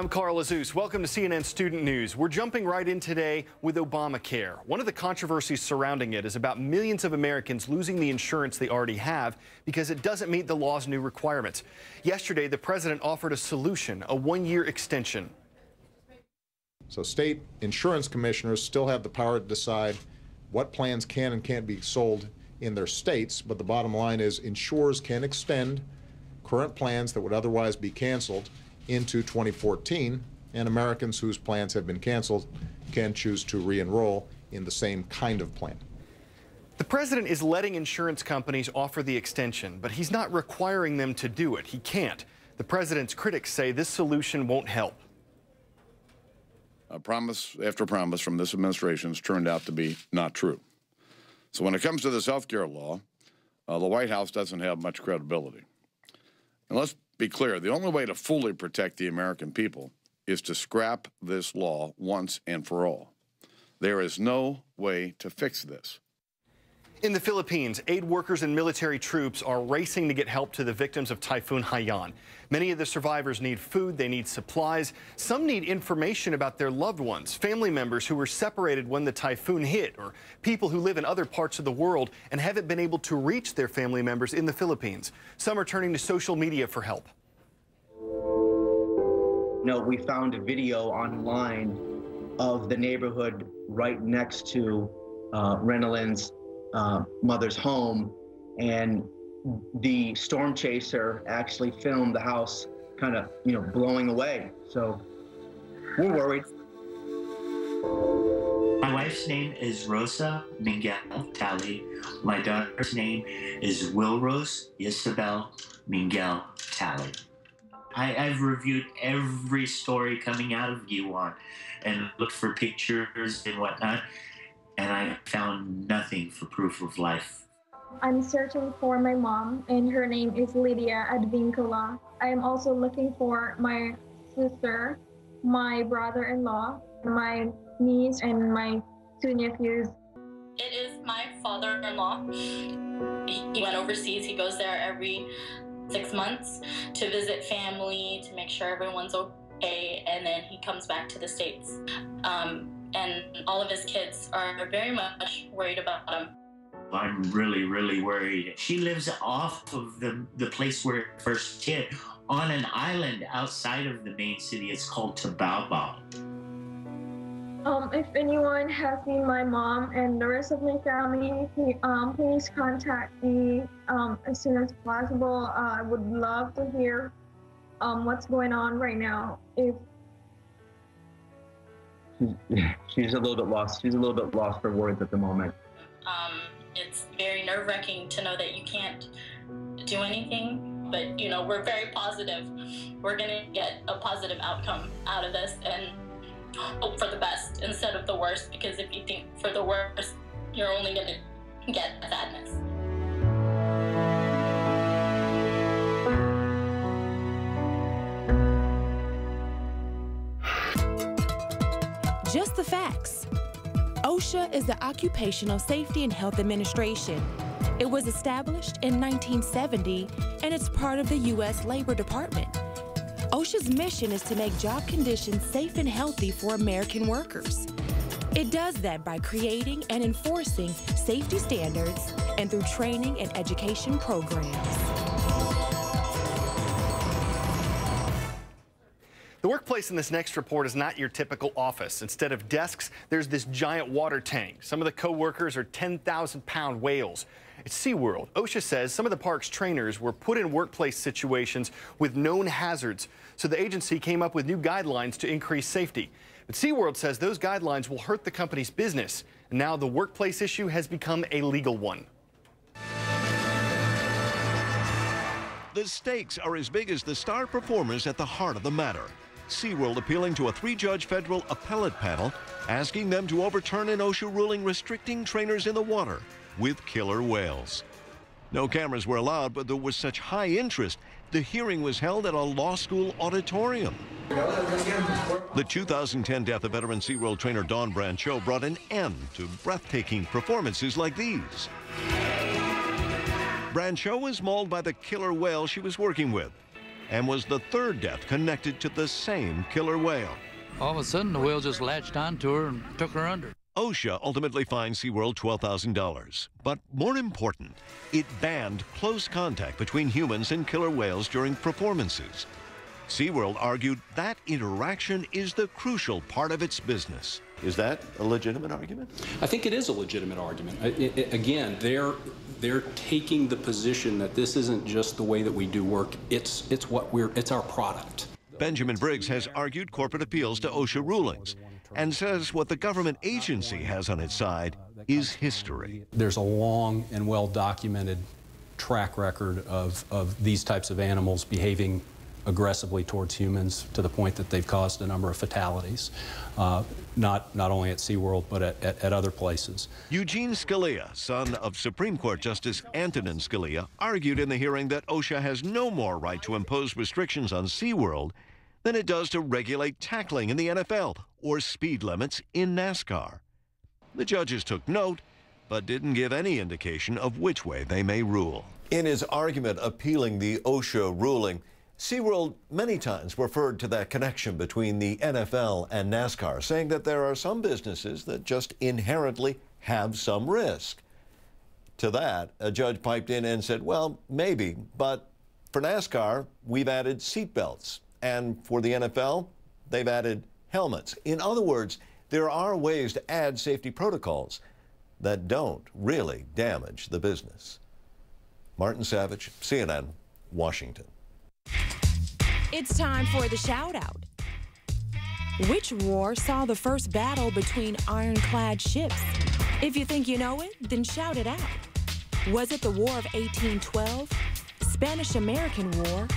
I'm Carl Azus. Welcome to CNN Student News. We're jumping right in today with Obamacare. One of the controversies surrounding it is about millions of Americans losing the insurance they already have because it doesn't meet the law's new requirements. Yesterday, the president offered a solution, a one-year extension. So state insurance commissioners still have the power to decide what plans can and can't be sold in their states, but the bottom line is insurers can extend current plans that would otherwise be canceled into 2014, and Americans whose plans have been canceled can choose to re-enroll in the same kind of plan. The president is letting insurance companies offer the extension, but he's not requiring them to do it. He can't. The president's critics say this solution won't help. Promise after promise from this administration has turned out to be not true. So when it comes to this health care law, the White House doesn't have much credibility. And let's be clear, the only way to fully protect the American people is to scrap this law once and for all. There is no way to fix this. In the Philippines, aid workers and military troops are racing to get help to the victims of Typhoon Haiyan. Many of the survivors need food, they need supplies. Some need information about their loved ones, family members who were separated when the typhoon hit, or people who live in other parts of the world and haven't been able to reach their family members in the Philippines. Some are turning to social media for help. We found a video online of the neighborhood right next to Renelin's mother's home, and the storm chaser actually filmed the house kind of, blowing away. So we're worried. My wife's name is Rosa Miguel Talley. My daughter's name is Wilrose Isabel Miguel Talley. I've reviewed every story coming out of Guiwan and looked for pictures and whatnot, and I found nothing for proof of life. I'm searching for my mom, and her name is Lydia Advincula. I am also looking for my sister, my brother-in-law, my niece, and my two nephews. It is my father-in-law. He went overseas. He goes there every 6 months to visit family, to make sure everyone's okay, and then he comes back to the States. And all of his kids are very much worried about him. I'm really, really worried. She lives off of the place where it first hit, on an island outside of the main city. It's called Tabaubao. If anyone has seen my mom and the rest of my family, please contact me as soon as possible. I would love to hear what's going on right now. She's a little bit lost. She's a little bit lost for words at the moment. It's very nerve-wracking to know that you can't do anything, but we're very positive. We're gonna get a positive outcome out of this and hope for the best instead of the worst, because if you think for the worst, you're only gonna get sadness. Just the facts. OSHA is the Occupational Safety and Health Administration. It was established in 1970, and it's part of the U.S. Labor Department. OSHA's mission is to make job conditions safe and healthy for American workers. It does that by creating and enforcing safety standards and through training and education programs. The workplace in this next report is not your typical office. Instead of desks, there's this giant water tank. Some of the co-workers are 10,000-pound whales. At SeaWorld, OSHA says some of the park's trainers were put in workplace situations with known hazards, so the agency came up with new guidelines to increase safety. But SeaWorld says those guidelines will hurt the company's business, and now the workplace issue has become a legal one. The stakes are as big as the star performers at the heart of the matter. SeaWorld appealing to a 3-judge federal appellate panel, asking them to overturn an OSHA ruling restricting trainers in the water with killer whales. No cameras were allowed, but there was such high interest, the hearing was held at a law school auditorium. The 2010 death of veteran SeaWorld trainer Dawn Brancheau brought an end to breathtaking performances like these. Brancheau was mauled by the killer whale she was working with. and was the third death connected to the same killer whale. All of a sudden, the whale just latched onto her and took her under. OSHA ultimately fined SeaWorld $12,000. But more important, it banned close contact between humans and killer whales during performances. SeaWorld argued that interaction is the crucial part of its business. Is that a legitimate argument? I think it is a legitimate argument. Again, they're taking the position that this isn't just the way that we do work. It's our product. Benjamin Briggs has argued corporate appeals to OSHA rulings and says what the government agency has on its side is history. There's a long and well-documented track record of these types of animals behaving aggressively towards humans to the point that they've caused a number of fatalities, not only at SeaWorld, but at other places. Eugene Scalia, son of Supreme Court Justice Antonin Scalia, argued in the hearing that OSHA has no more right to impose restrictions on SeaWorld than it does to regulate tackling in the NFL or speed limits in NASCAR. The judges took note, but didn't give any indication of which way they may rule. In his argument appealing the OSHA ruling, SeaWorld many times referred to that connection between the NFL and NASCAR, saying that there are some businesses that just inherently have some risk. To that, a judge piped in and said, well, maybe, but for NASCAR, we've added seatbelts, and for the NFL, they've added helmets. In other words, there are ways to add safety protocols that don't really damage the business. Martin Savage, CNN, Washington. It's time for the shout-out. Which war saw the first battle between ironclad ships? If you think you know it, then shout it out. Was it the War of 1812, Spanish-American War,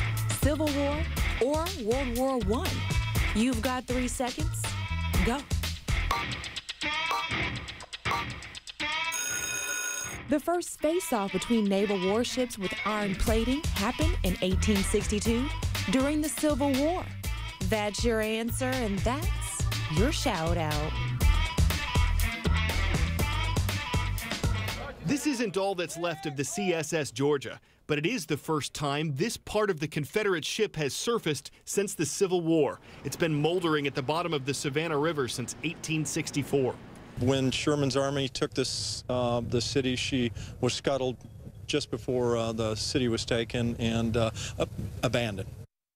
Civil War, or World War I? You've got 3 seconds. Go. The first face-off between naval warships with iron plating happened in 1862 during the Civil War. That's your answer, and that's your shout-out. This isn't all that's left of the CSS Georgia, but it is the first time this part of the Confederate ship has surfaced since the Civil War. It's been moldering at the bottom of the Savannah River since 1864. When Sherman's army took the city, she was scuttled just before the city was taken and abandoned.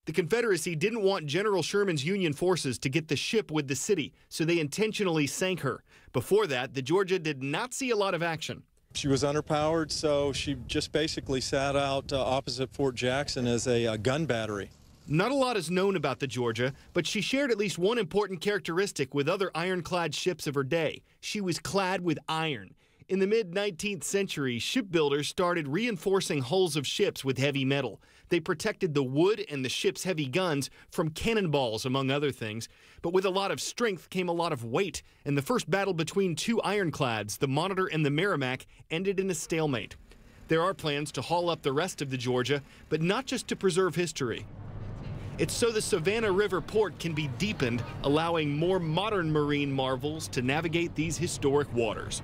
The Confederacy didn't want General Sherman's Union forces to get the ship with the city, so they intentionally sank her. Before that, the Georgia did not see a lot of action. She was underpowered, so she just basically sat out opposite Fort Jackson as a gun battery. Not a lot is known about the Georgia, but she shared at least one important characteristic with other ironclad ships of her day. She was clad with iron. In the mid-19th century, shipbuilders started reinforcing hulls of ships with heavy metal. They protected the wood and the ship's heavy guns from cannonballs, among other things. But with a lot of strength came a lot of weight, and the first battle between two ironclads, the Monitor and the Merrimac, ended in a stalemate. There are plans to haul up the rest of the Georgia, but not just to preserve history. It's so the Savannah River port can be deepened, allowing more modern marine marvels to navigate these historic waters.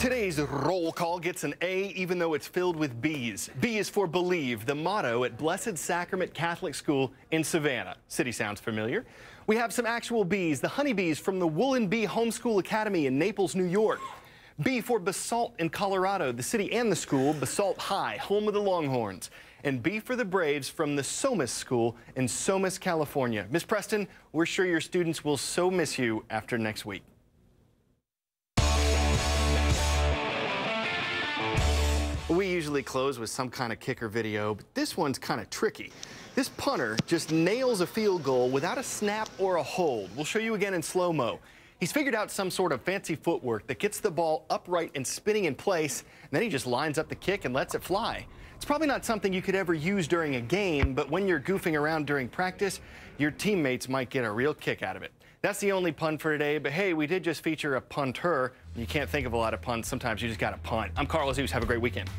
Today's roll call gets an A even though it's filled with B's. B is for Believe, the motto at Blessed Sacrament Catholic School in Savannah. City sounds familiar. We have some actual B's, the honeybees from the Woolen Bee Homeschool Academy in Naples, New York. B for Basalt in Colorado, the city and the school, Basalt High, home of the Longhorns. And B for the Braves from the Somas School in Somas, California. Miss Preston, we're sure your students will so miss you after next week. We usually close with some kind of kicker video, but this one's kind of tricky. This punter just nails a field goal without a snap or a hold. We'll show you again in slow-mo. He's figured out some sort of fancy footwork that gets the ball upright and spinning in place, and then he just lines up the kick and lets it fly. It's probably not something you could ever use during a game, but when you're goofing around during practice, your teammates might get a real kick out of it. That's the only pun for today, but hey, we did just feature a punter. You can't think of a lot of puns. Sometimes you just got to punt. I'm Carl Azuz. Have a great weekend.